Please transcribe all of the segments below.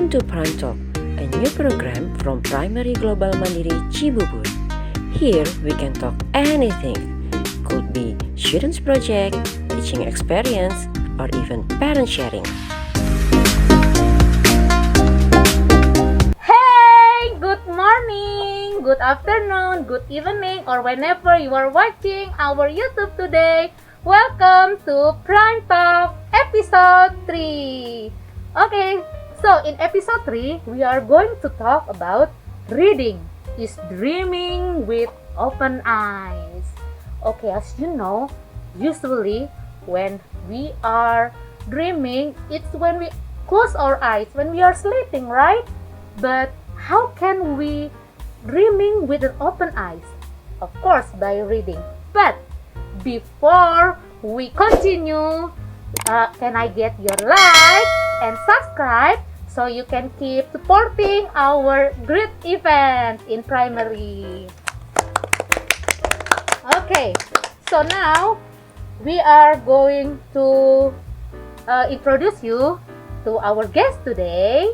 Welcome to Prime Talk, a new program from Primary Global Mandiri Cibubur. Here we can talk anything. Could be students project, teaching experience, or even parent sharing. Hey, good morning, good afternoon, good evening, or whenever you are watching our YouTube today. Welcome to Prime Talk episode 3. Okay, so in episode 3, we are going to talk about reading is dreaming with open eyes. Okay, as you know, usually when we are dreaming, it's when we close our eyes, when we are sleeping, right? But how can we dreaming with an open eyes? Of course, by reading. But before we continue, can I get your like and subscribe so you can keep supporting our great event in primary? Okay, so now we are going to introduce you to our guest today,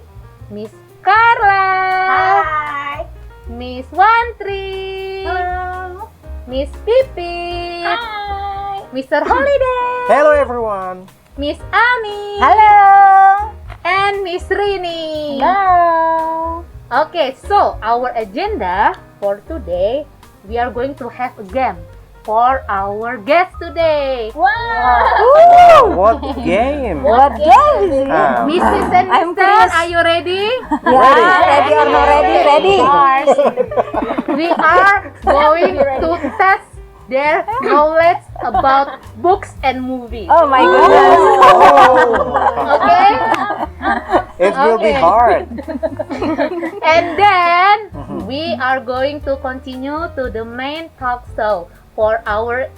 Miss Carla. Hi. Miss Wantri. Hello. Miss Pipi. Hi. Mr. Holiday. Hello everyone. Miss Ami. Hello. And Miss Rini. Hello. Okay, so our agenda for today, we are going to have a game for our guest today. Wow. Wow, what game? What game is it? Mrs. and I'm Mr. curious. Are you ready? Yeah, ready or not ready? Ready. We are going to test their knowledge about books and movies. Oh my goodness. Oh, Okay? it will be Okay. hard. And then we are going to continue to the main talk show for our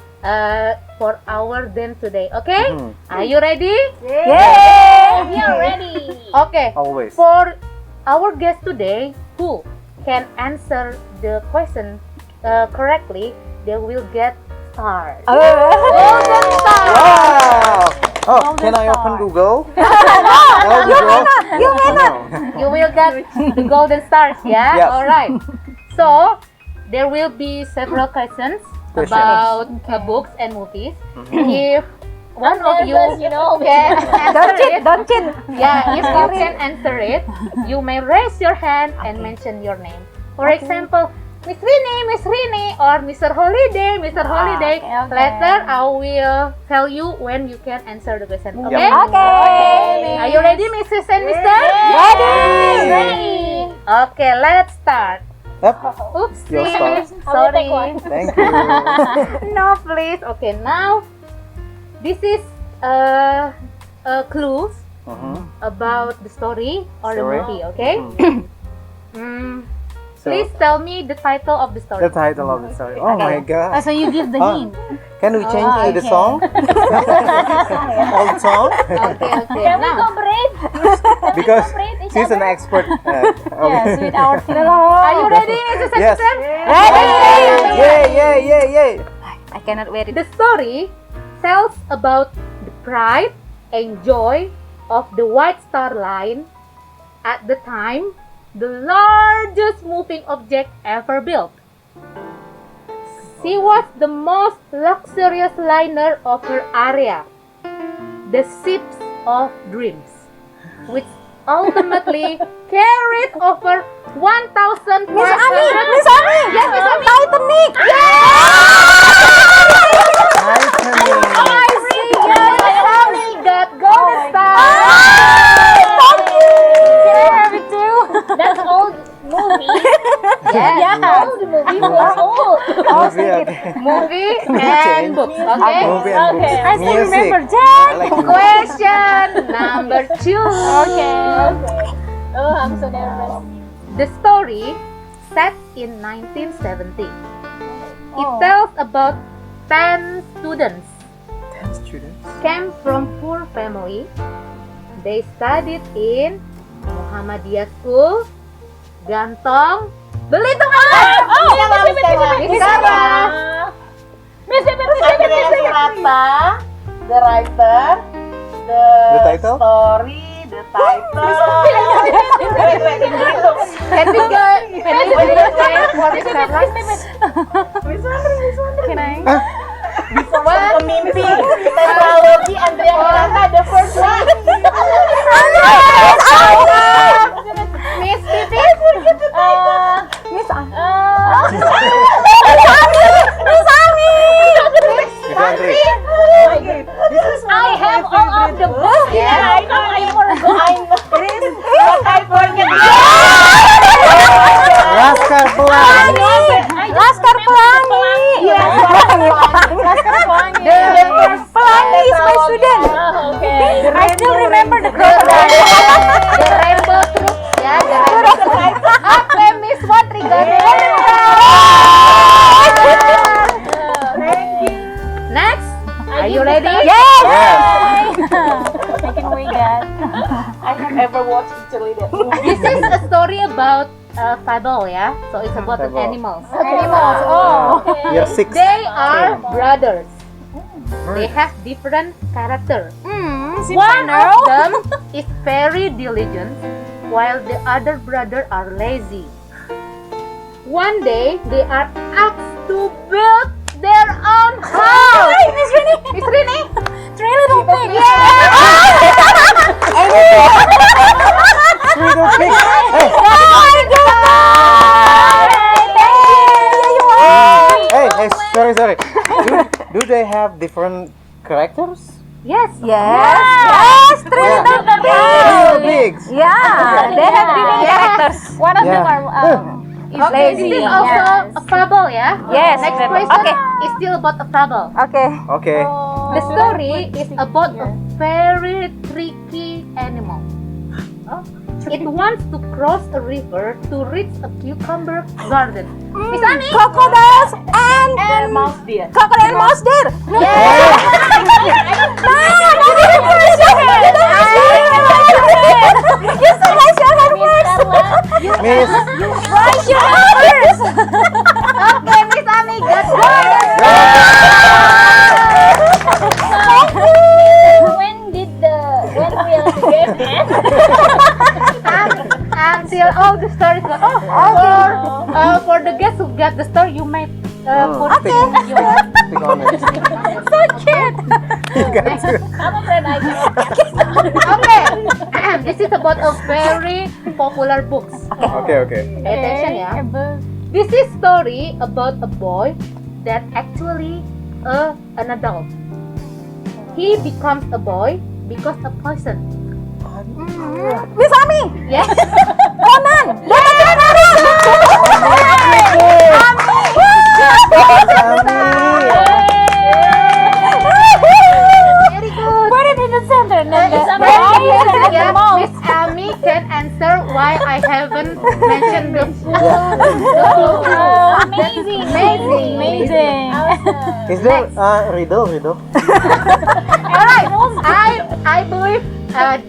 then today. Okay? Mhm. Are you ready? Yay! We are ready. Okay. Always. For our guest today, who can answer the question correctly, they will get stars. Golden star. Wow. Oh, Golden can I star. open Google? You may not. You may not. You will get the golden stars, yeah? Yes. Alright. So, there will be several questions about books and movies. If one of you can answer it, Don't cheat. yeah, if you can answer it, you may raise your hand and mention your name. For example, Miss Rini, or Mr. Holiday. okay. Later, I will tell you when you can answer the question. Okay? Yep. Okay. Are you ready, Mrs. and Mr.? Ready. Okay, let's start. Yep. Oops, You'll start. sorry. Thank you. No, please. Okay, now this is clues Mhm. about the story or the Story? movie. Okay. Mhm. So, Please tell me the title of the story. the title of the story. Oh my god. So you give the Huh? hint. Can we change to the okay. song? Old song? Okay. Can we Now, cooperate? Because Cooperate each she's an other? expert. Yes, with our team. are you ready, Mrs. Yes. Anderson? Yay. I cannot wait. The story tells about the pride and joy of the White Star Line at the time, the largest moving object ever built. She was the most luxurious liner of her area, the ships of dreams, which ultimately carried over 1,000. Miss Ami. Yes, Miss Ami. Titanic. Titanic. I see, yes, Miss Ami got golden star. Have it too. That's old movie. Yes. Old movie was old. Movie, okay. Movie and Change. books. Okay. Movie and books. Okay. I still Music. remember Jack. I like music. Question number 2. Okay. Oh, I'm so nervous. The story set in 1970. It Oh. tells about 10 students 10 students. came from poor family. They studied in Muhammadiyah School, Gantong, Belitung. Miss Sarah. Andreas Rata, the writer, the title? story, the the title. Can we go for the Starlight? Can I? Pemimpi teknologi Andrea Hirata, the first one. Miss Titi? Miss Andri. I have all of the books. Yeah, I know. I forgot. But I forget. Laskar Pelangi. Laskar Pelangi. Laskar Pelangi. Pelangi is my student. Okay. I still remember the crocodile. The Rainbow Troops. Ya, the Rainbow Troops. Oke, Miss Watriga. Next, are you ready? Yes. Yes. I can wait that. I have ever watched actually that movie. This is a story about fable, ya. So it's about the Fable. animals. Animals. Oh. Year 6. They are brothers. They have different character. Seems One I of know. them is very diligent, while the other brother are lazy. One day, they are asked to build their own house. Miss Rini. Miss Rini? Three little pigs. Little pig. Hey, hey, sorry. Do they have different characters? Yes. Yes. Three Yeah. little pigs. Little pigs. Yeah, they have different Yeah. characters. One of them Yeah. are is Okay, lazy. this is also a fable, ya. Yes. Next fable. question Okay. is still about a fable. Okay. Okay. The story is about a very tricky animal. It wants to cross a river to reach a cucumber garden. Miss Ani? Crocodiles and Mouse deer. crocodile mouse deer. You said raise your hand first. Miss. Raise your hand first. Okay, Miss Ami, got one. When will the game end? Until all the stories go. For the guests who get the story, you may put Stick on it. So cute. You got to. I'm afraid I cannot. Okay, this is about a very popular books. Okay. Pay attention, ya. This is story about a boy that actually an adult. He becomes a boy because of poison. Miss Ami. Yes. Conan. Very good. Put it in the center. And then Miss Ami, Yeah, Miss Ami can answer why I haven't mentioned the Amazing. Amazing. Is there riddle? Alright, I believe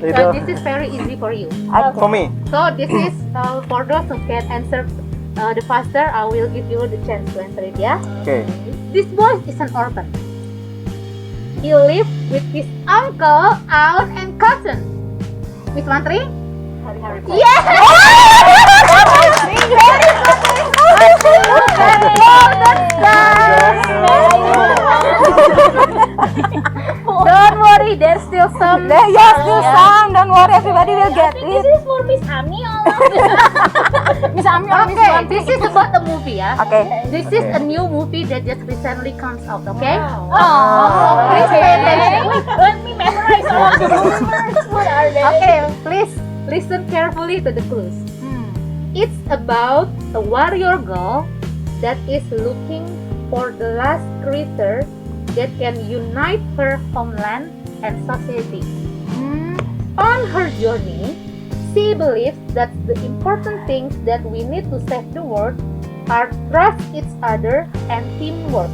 Riddle. this is very easy for you. For me. So this is for those who can answer the faster. I will give you the chance to answer it. Yeah. Okay. This boy is an orphan. He lives with his uncle, aunt, and cousin. Miss Mantri? Yes! Don't worry, there's still some. Yes, still some. Don't worry, everybody will get This it. is for Miss Ami or Miss Ami or Miss Okay, Wati? this is about a movie, yeah. Okay. This is a new movie that just recently comes out. Okay. Oh, Please pay attention. Let me memorize all the words. What are they? Okay, please listen carefully to the clues. It's about a warrior girl that is looking for the last creature that can unite her homeland and society. On her journey, she believes that the important things that we need to save the world are trust each other and teamwork.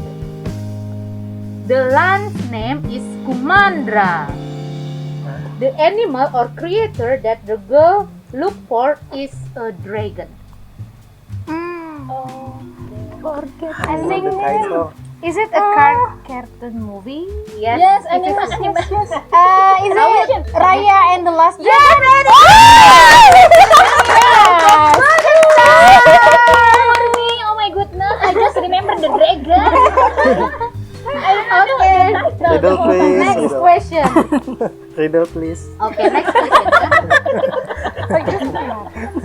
The land's name is Kumandra. The animal or creature that the girl look for is a dragon. I I think know the title. is it a cartoon movie? Yes, Yes, it is. anime. Is it Raya and the Last Dragon? please. Next Riddle. question. Riddle, please. Okay, next question.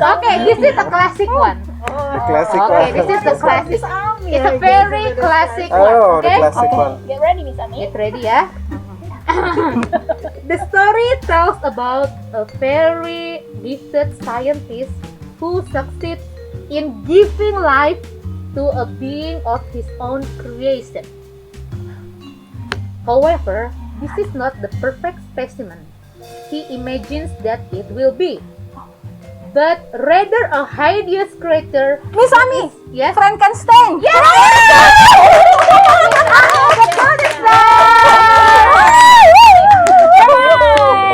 Okay, this is a classic one. The classic Okay, one. this is the classic. It's a very classic one. Oh, the Okay, classic one. Get ready, Miss Ami. get ready ya. The story tells about a very gifted scientist who succeeds in giving life to a being of his own creation. However, this is not the perfect specimen he imagines that it will be, but rather a hideous creature. Miss Ami, Yes? Frankenstein. Yes!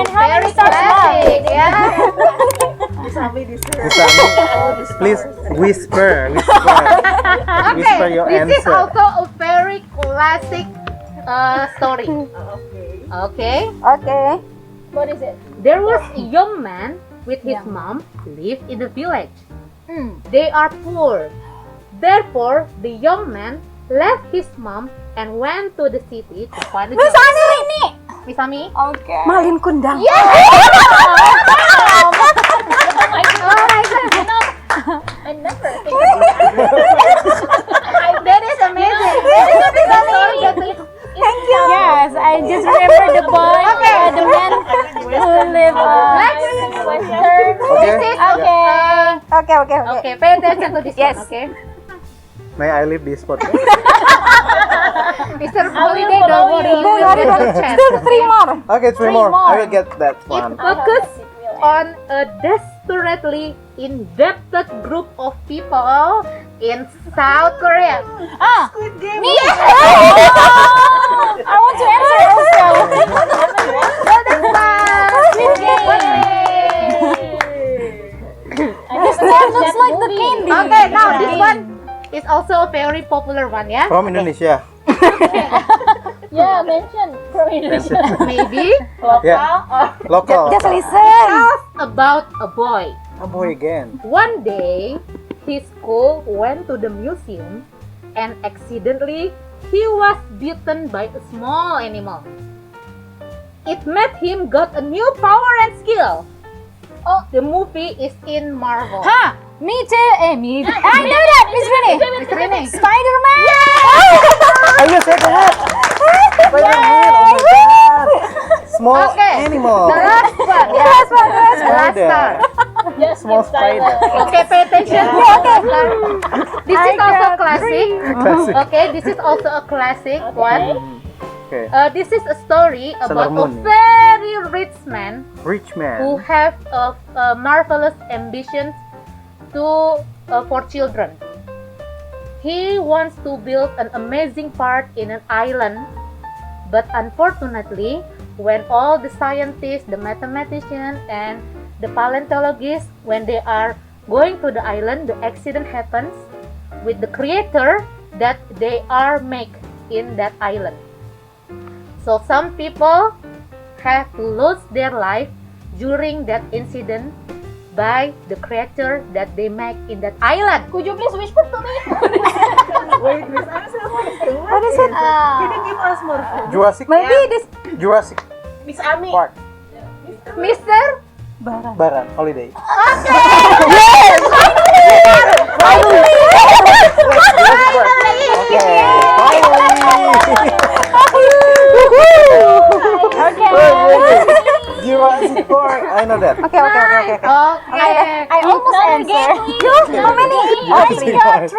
Very classic, yeah. Miss Ami, please whisper. Okay, Whisper your this is answer. also a very classic story. Okay, Okay. What is it? there was a young man with his mom lived in the village. They are poor. Therefore, the young man left his mom and went to the city to find a Miss job. Ami ini. Miss Ami? Okay. Malin Kundang. Oh my God. I never think about that. That is amazing. That is the story that we Thank you. Yes, I just remember the boy, the man who live Next. Okay. This is Okay, okay, okay. okay. Pay attention to this Yes. one, okay? May I leave this podcast? Mr. Holiday, don't worry, you will get the chance. Still three more. Okay, three more. I will get that It one. focus on a desperately indebted group of people in South Korea. Me. I want to answer also. That looks like the candy. Okay, now this one is also a very popular one, yeah? From Indonesia. Yeah, mention from Indonesia. Maybe. Yeah. Local. Just listen. Tells about a boy. A boy again. One day, his school went to the museum and accidentally he was bitten by a small animal. It made him got a new power and skill. Oh, the movie is in Marvel. Ha, me too. Me. I know that, Miss Rini. Miss Rini. Spider-Man. I will say that. Spider-Man. Oh my God. Small Okay. animal. The last one. The last one, the last The last Spider. star. Just Small keep silent. spider. Okay, pay attention. This is also classic. Classic. Okay, this is also a classic one. Okay. This is a story about Sailor Moon. a very rich man Rich who man. have a marvelous ambitions to for children. He wants to build an amazing park in an island, but unfortunately, when all the scientists, the mathematicians, and the paleontologists, when they are going to the island, the accident happens with the creator that they are make in that island. So some people have to lose their life during that incident by the creature that they make in that island. Could you please whisper to me? What is it? Jurassic. Maybe this. Jurassic Miss Ami. Park. Mr. Baran. Holiday. Okay. Jurassic Park. I know that. Okay. Okay. I almost answer. How many? Jurassic Park. Miss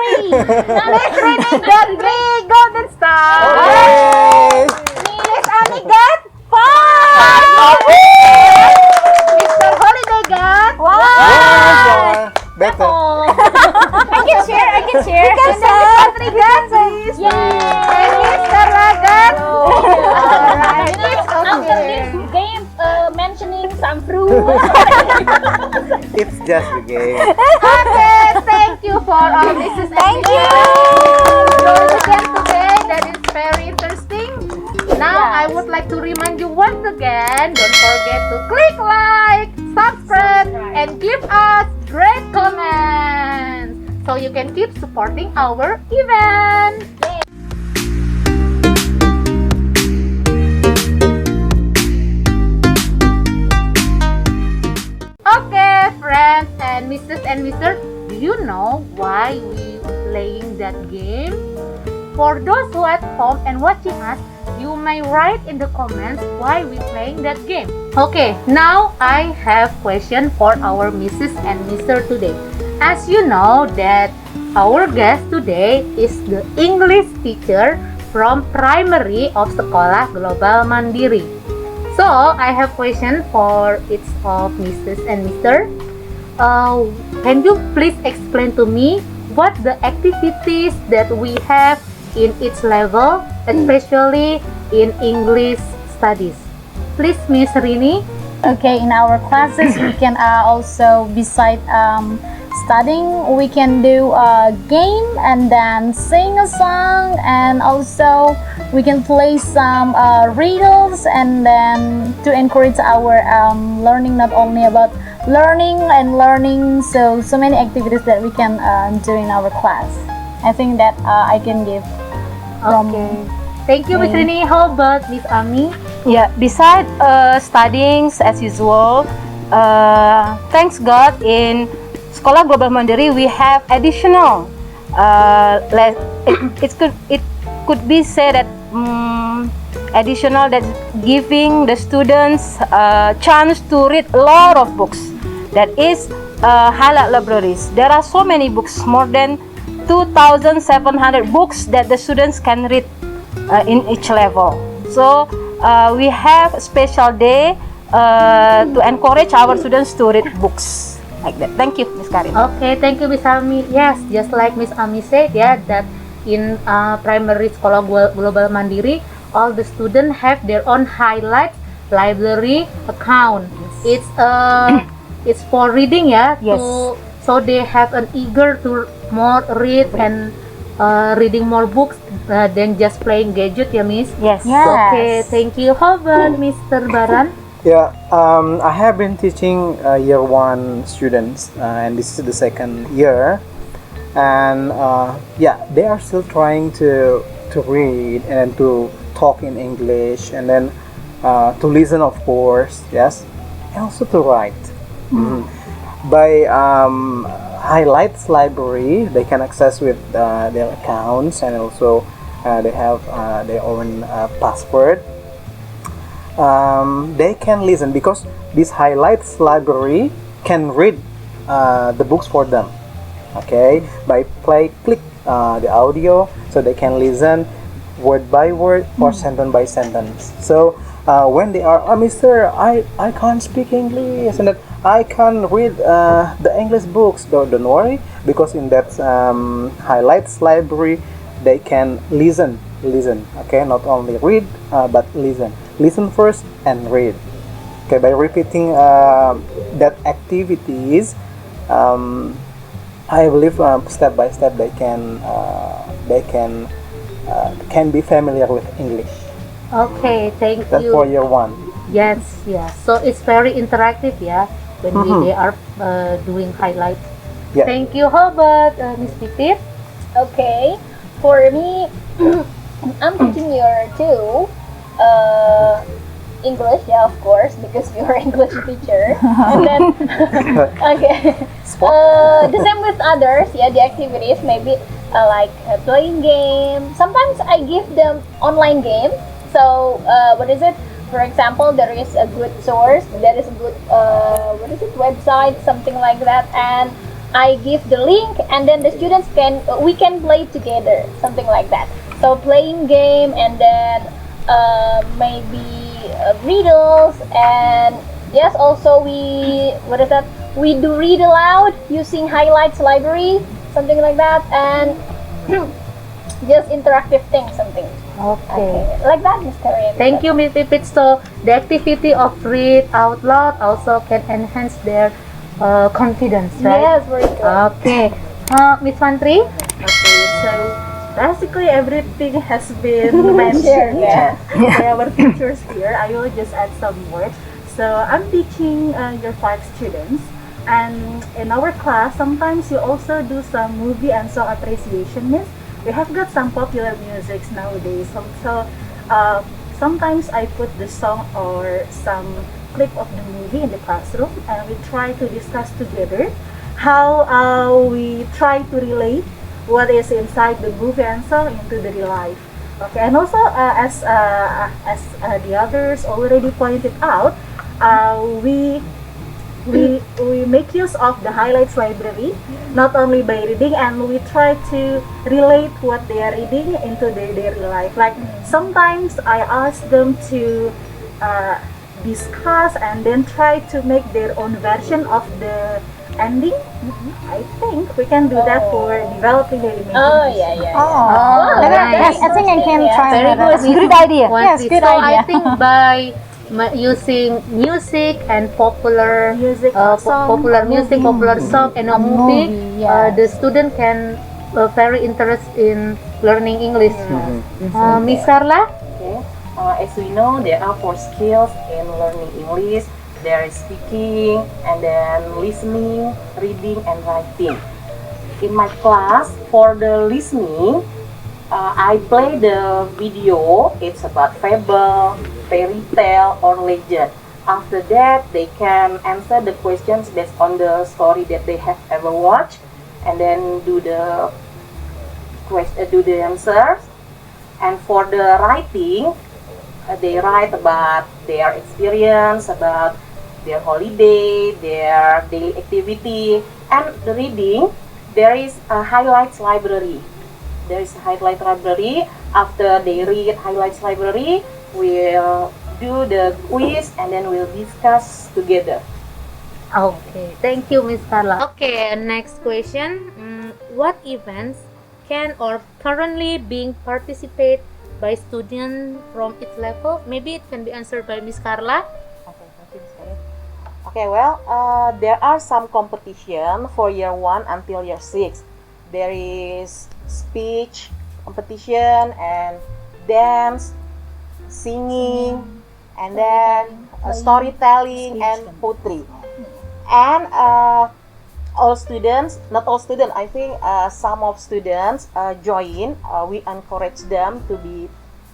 Rini got 3 golden stars. Okay. Miss Ami got 5. Mr. Holiday got Wow. Better. I can share. I can share. Mr. got 3. And Mr. Lagat. Alright, it's After okay. this game, mentioning some fruit. It's just the game. Okay, thank you for all this. Is Thank you. Again today, that is very interesting. Now I would like to remind you once again, don't forget to click like, subscribe, and give us great comments so you can keep supporting our event. and Mister, do you know why we playing that game? For those who at home and watching us, you may write in the comments why we playing that game. Okay, now I have question for our Mrs. and Mister today. As you know that our guest today is the English teacher from primary of Sekolah Global Mandiri. So I have question for each of Mrs. and Mister. Can you please explain to me what the activities that we have in each level, especially in English studies? Please, Miss Rini. Okay, in our classes, we can also, beside studying, we can do a game and then sing a song, and also we can play some riddles, and then to encourage our learning, not only about learning, so many activities that we can do in our class. I think that I can give from Thank you, Miss Rini. How about Miss Ami? Yeah, besides studying as usual, thanks God in Sekolah Global Mandiri we have additional. It could be said that additional that giving the students a chance to read a lot of books. That is highlight libraries. There are so many books, more than 2,700 books that the students can read in each level. So we have a special day to encourage our students to read books like that. Thank you, Miss Karin. Okay, thank you, Miss Ami. Yes, just like Miss Ami said, yeah, that in primary Sekolah Global Mandiri, all the students have their own highlight library account. It's for reading, yeah. Yes. So they have an eager to more read and reading more books than just playing gadget, yeah, Miss. Yes. Okay, thank you. How about Mr. Baran? Yeah, I have been teaching year 1 students, and this is the second year, and yeah, they are still trying to read and to talk in English, and then to listen, of course, yes, and also to write. By Highlights Library, they can access with their accounts, and also they have their own password. They can listen because this Highlights Library can read the books for them. Okay, by click the audio, so they can listen word by word or sentence by sentence. So when they are, Mister, I can't speak English, and that I can read the English books. Don't worry, because in that Highlights Library, they can listen. Okay, not only read but listen first and read. Okay, by repeating that activities, I believe step by step they can be familiar with English. Okay, thank That's you. for year 1. Yes. So it's very interactive, yeah, when they are doing highlights. Yeah. Thank you. How about Miss Pipit? Okay, for me, I'm teaching year 2 English, yeah, of course, because you're English teacher. And then, okay, the same with others, yeah, the activities, maybe like playing game. Sometimes I give them online game. So, what is it? For example, there is a good source, there is a good, website, something like that, and I give the link, and then the students we can play together, something like that. So playing game, and then maybe riddles, and yes, also we do read aloud using Highlights Library, something like that, and just interactive things, something. Okay. Like that, Mr. Rim. Thank you, Miss Pipit. So the activity of read out loud also can enhance their confidence, right? Yes, very good. Okay. Miss Fantri? Okay, so basically everything has been mentioned by our teachers here. I will just add some words. So I'm teaching your 5 students, and in our class sometimes you also do some movie and song appreciation. Miss, we have got some popular musics nowadays. So sometimes I put the song or some clip of the movie in the classroom, and we try to discuss together how we try to relate what is inside the movie and song into the real life. Okay, and also as the others already pointed out, we make use of the highlights library not only by reading, and we try to relate what they are reading into their daily life. Like sometimes I ask them to discuss and then try to make their own version of the ending. I think we can do that for developing their imagination. Oh, yeah. Oh, nice. I think I can try Very that. good. Good idea. Want Yes, it. good So idea. I think by using music and popular Music, song, popular music, popular song, and a movie, yes. the student can very interested in learning English. Miss Carla? Okay. As we know, there are 4 skills in learning English. There is speaking, and then listening, reading, and writing. In my class, for the listening, I play the video. It's about fable, fairy tale, or legend. After that, they can answer the questions based on the story that they have ever watched, and then do the answers. And for the writing, they write about their experience, about their holiday, their daily activity. And the reading, there is a highlights library. There is a highlight library. After they read highlights library, we'll do the quiz and then we'll discuss together. Okay, thank you, Miss Carla. Okay, next question. What events can or currently being participated by students from its level? Maybe it can be answered by Miss Carla. Okay, thank you, Miss Karen. Okay, well, there are some competition for year 1 until year 6. There is speech competition and dance, singing, and then storytelling and poetry. And all students, not all students, I think some of students join. We encourage them to be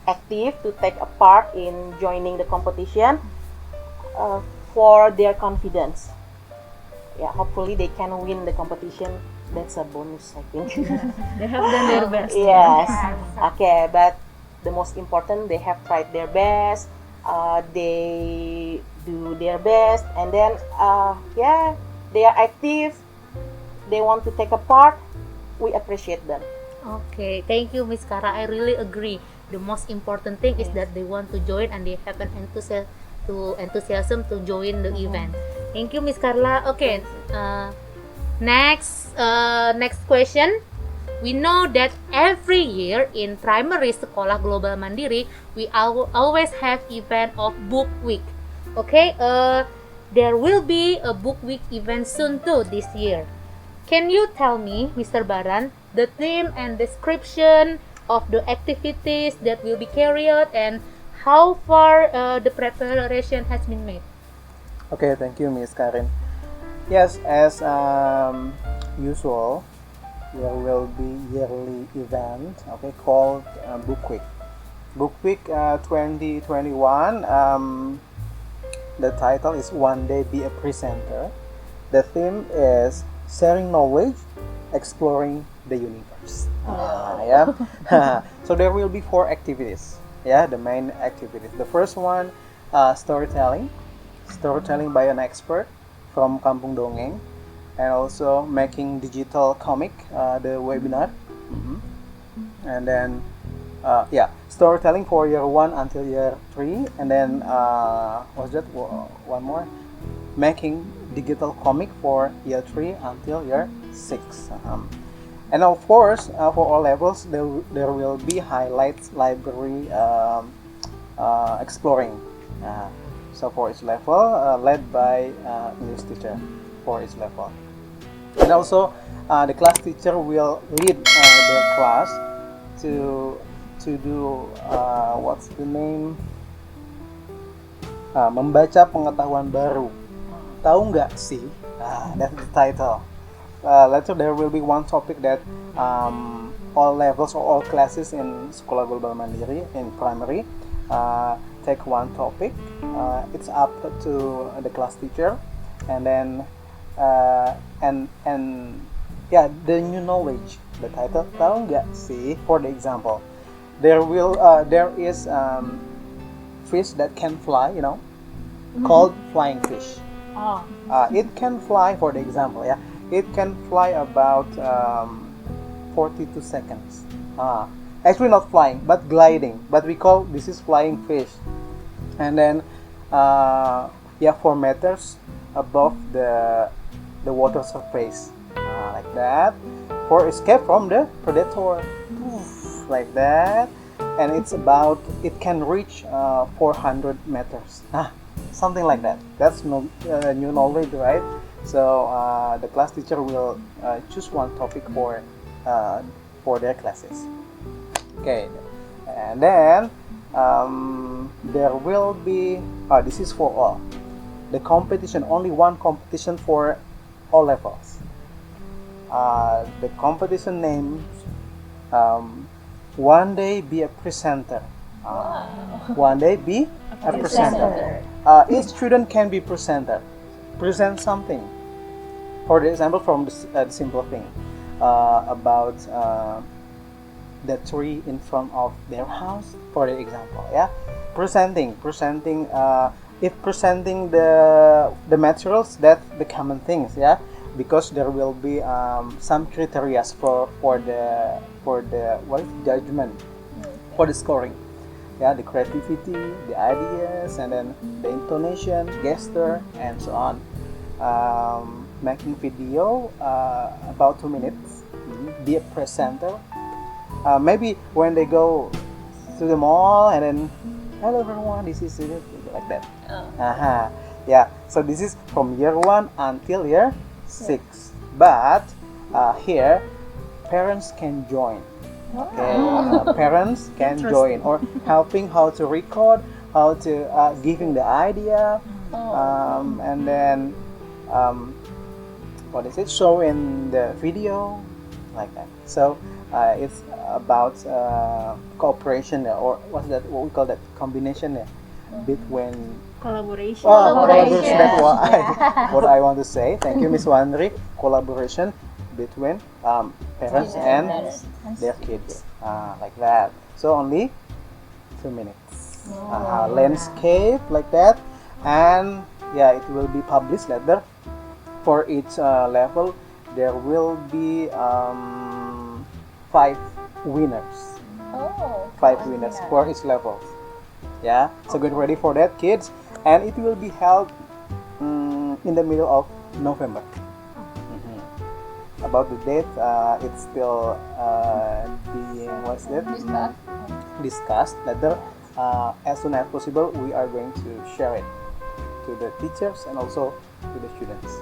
active, to take a part in joining the competition for their confidence. Yeah, hopefully they can win the competition. That's a bonus, I think. They have done their best. Yes. Okay, but the most important, they have tried their best. They do their best, and then yeah, they are active. They want to take a part. We appreciate them. Okay, thank you, Miss Cara. I really agree. The most important thing is that they want to join and they have an enthusiasm to join the event. Thank you, Miss Carla. Okay, next question. We know that every year in primary Sekolah Global Mandiri, we always have event of book week. Okay, there will be a book week event soon too this year. Can you tell me, Mr. Baran, the theme and description of the activities that will be carried out and how far the preparation has been made? Okay, thank you, Miss Karin. Yes, as usual, there will be yearly event, okay, called Book Week. Book Week 2021. The title is One Day Be a Presenter. The theme is sharing knowledge, exploring the universe. Yeah. So there will be 4 activities. Yeah, the main activities. The first one, storytelling by an expert from Kampung Dongeng, and also making digital comic, the webinar. And then yeah, storytelling for year 1 until year 3, and then what's that? One more, making digital comic for year 3 until year 6. And of course, for all levels, there will be highlights library exploring. So for each level, led by English teacher for each level. And also, the class teacher will lead the class to do what's the name? Membaca pengetahuan baru. Tahu nggak sih? That's the title. Later there will be one topic that all levels or all classes in Sekolah Global Mandiri in primary take one topic. It's up to the class teacher, and then and yeah, the new knowledge. The title, tahu nggak sih? For the example, there is fish that can fly, called flying fish. Oh. It can fly, for the example, yeah. It can fly about 42 seconds. Actually not flying, but gliding. But we call this is flying fish. And then, 4 meters above the water surface, like that, for escape from the predator, like that. And it can reach 400 meters. Something like that. That's new knowledge, right? So the class teacher will choose one topic for their classes. Okay, and then there will be this is for all. The competition, only one competition for all levels. The competition names one day be a presenter. One day be a presenter. Each student can be presenter. Present something. For example, from the simple thing about the tree in front of their house. For the example, yeah, presenting. If presenting the materials, that's the common things, yeah, because there will be some criteria for the what is judgment, for the scoring, yeah, the creativity, the ideas, and then the intonation, gesture, and so on. Making video about 2 minutes, be a presenter. Maybe when they go to the mall and then, hello everyone, this is it, like that. Yeah, so this is from year 1 until year 6. But here, parents can join. Okay, parents can join, or helping how to record, how to giving the idea, and then what is it? Show in the video, like that. So it's about cooperation, or what's that? What we call that combination between Collaboration. collaboration. That's what I want to say. Thank you, Miss Wandri. Collaboration between parents and their kids, like that. So only 2 minutes. Landscape, like that, and yeah, it will be published later. For each level, there will be 5 winners. 5 winners for each level. Yeah, so get ready for that, kids. And it will be held in the middle of November. About the date, it's still being discussed. Later, as soon as possible, we are going to share it to the teachers and also to the students.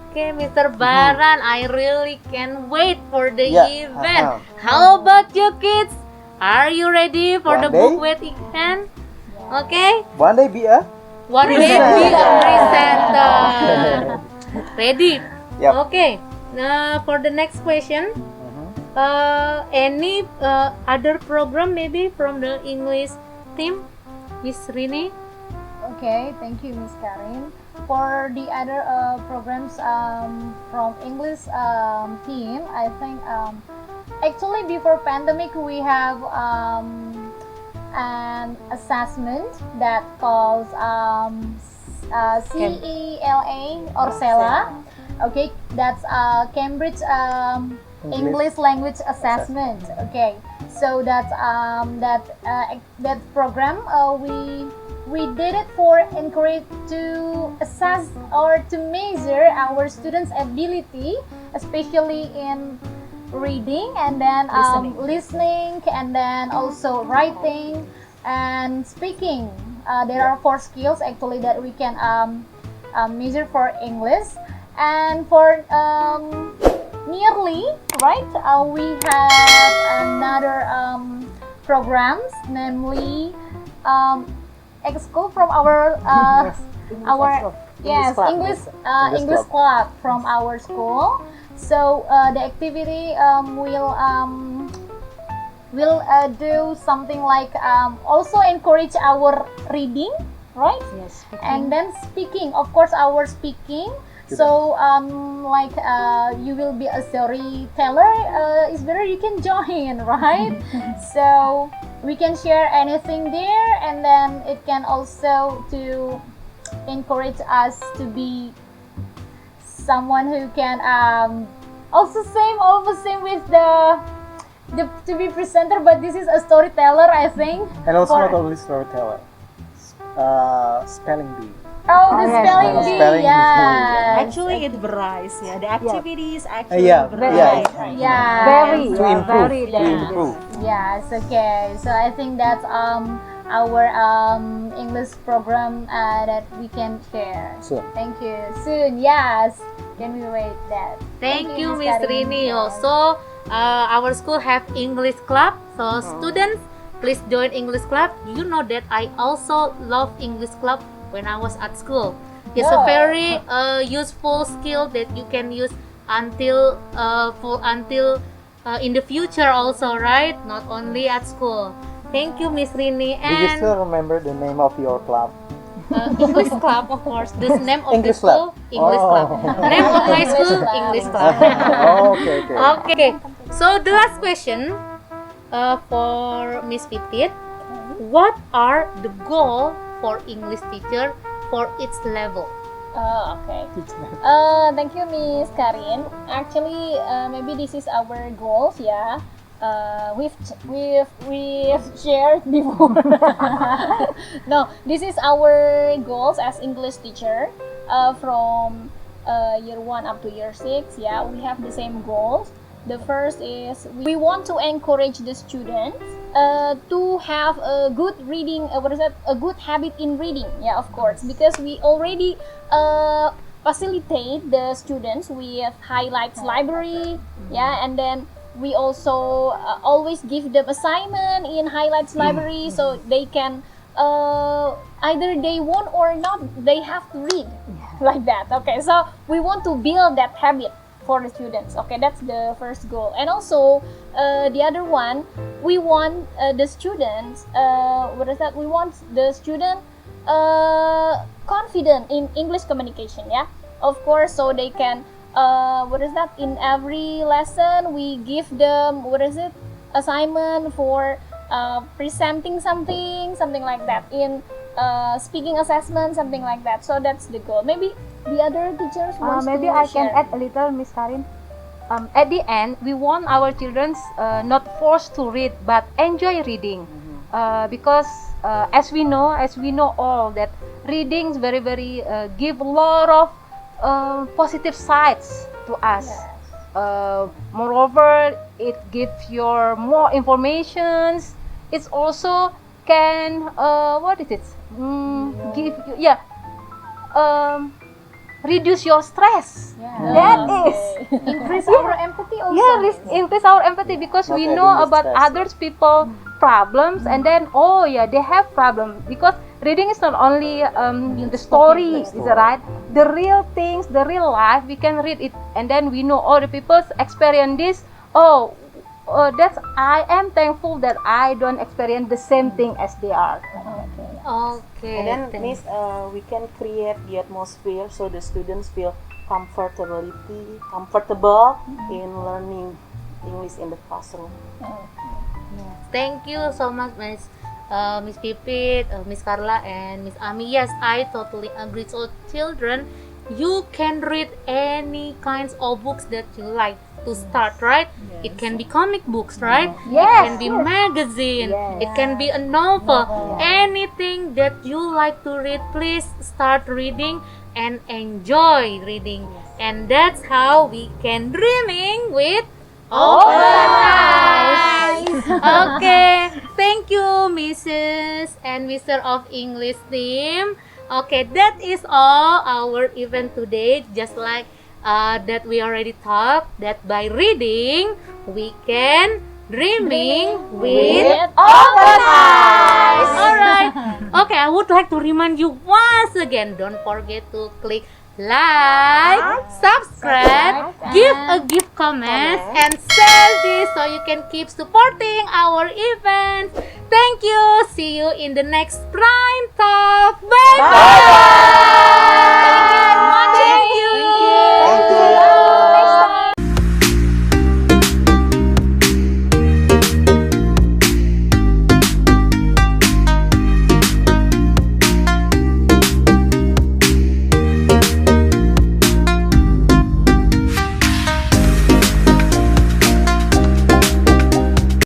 Okay, Mr. Baran, I really can't wait for the Yeah, event. How about you kids? Are you ready for One the day? book weight event? Okay, One day be a one day be a presenter. Ready? Yep. Okay. Now for the next question, any other program maybe from the English team, Miss Rini? Okay, thank you, Miss Karin. For the other programs from English team, I think actually before pandemic we have an assessment that calls CELA or CELA. Okay, that's Cambridge English Language Assessment. Okay, so that's that program we did it for encourage to assess or to measure our students' ability, especially in reading and then listening and then also writing and speaking. There are 4 skills actually that we can measure for English. And for nearly right, we have another programs, namely school from our English club from our school. So the activity will do something like also encourage our reading, right? Yes. And then speaking, of course, our speaking. So like you will be a storyteller. Is better you can join, right? So we can share anything there, and then it can also to encourage us to be someone who can also same with the to be presenter, but this is a storyteller, I think. And also For- not only storyteller, spelling bee. Oh, the yes, spelling yes. bee, Spelling is yeah. good, Actually, it varies. Yeah, the activities actually Yeah, vary. yeah. Yeah. Very, To improve, very to Yeah. improve. Yes, okay. So I think that's our English program that we can share. Soon. Thank you. Soon, yes. Can we wait that? Thank you, Miss Miss Karin. Rini. Yes. Also, our school have English club. So students, please join English club. You know that I also love English club when I was at school. It's a Yeah. very useful skill that you can use until in the future also, right? Not only at school. Thank you, Miss Rini. Do you And still remember the name of your club? English club, of course. The name of English the school, club. English Oh. club. Name of my school, club. English club. Oh, okay, okay. Okay, so the last question for Miss Pipit, what are the goal for English teacher for its level? Oh, okay. Thank you, Miss Karin. Actually, maybe this is our goals, yeah. We've shared before. No, this is our goals as English teacher. From year 1 up to year 6. Yeah, we have the same goals. The first is we want to encourage the students to have a good reading. A good habit in reading. Yeah, of course, because we already facilitate the students with highlights library. Yeah, and then we also always give them assignment in highlights library, so they can either they want or not, they have to read like that. Okay, so we want to build that habit for the students. Okay, that's the first goal. And also the other one, we want the students we want the student confident in English communication. Yeah, of course, so they can in every lesson we give them assignment for presenting something like that, in speaking assessment, something like that. So that's the goal. Maybe the other teachers want Maybe to I can share. add a little, Miss Karin. At the end, we want our children not forced to read, but enjoy reading, because as we know all that reading is very give a lot of positive sides to us. Moreover, it gives your more informations. It's also can give you reduce your stress. That is Increase our empathy also. increase our empathy, because we Not know having the about stress, others people problems, and then they have problem, because reading is not only the story, is it right? The real things, the real life, we can read it, and then we know all the people's experience this. That's I am thankful that I don't experience the same thing as they are. Okay. And then, thank- Miss, we can create the atmosphere so the students feel comfortable in learning English in the classroom. Thank you so much, Miss Pipit, Miss Carla, and Miss Ami. Yes, I totally agree. So, children, you can read any kinds of books that you like to start, right? It can be comic books, right? Yes, It can be magazine. Yes. It can be a novel. Anything that you like to read, please start reading and enjoy reading. And that's how we can dreaming with open eyes. Okay, thank you, Mrs. and Mr. of English team. Okay, that is all our event today. Just like that we already talked, that by reading we can dreaming with open eyes. Alright. Okay, I would like to remind you once again, don't forget to click like, subscribe, give a comment, and share this so you can keep supporting our events. Thank you. See you in the next Prime Talk. Bye bye.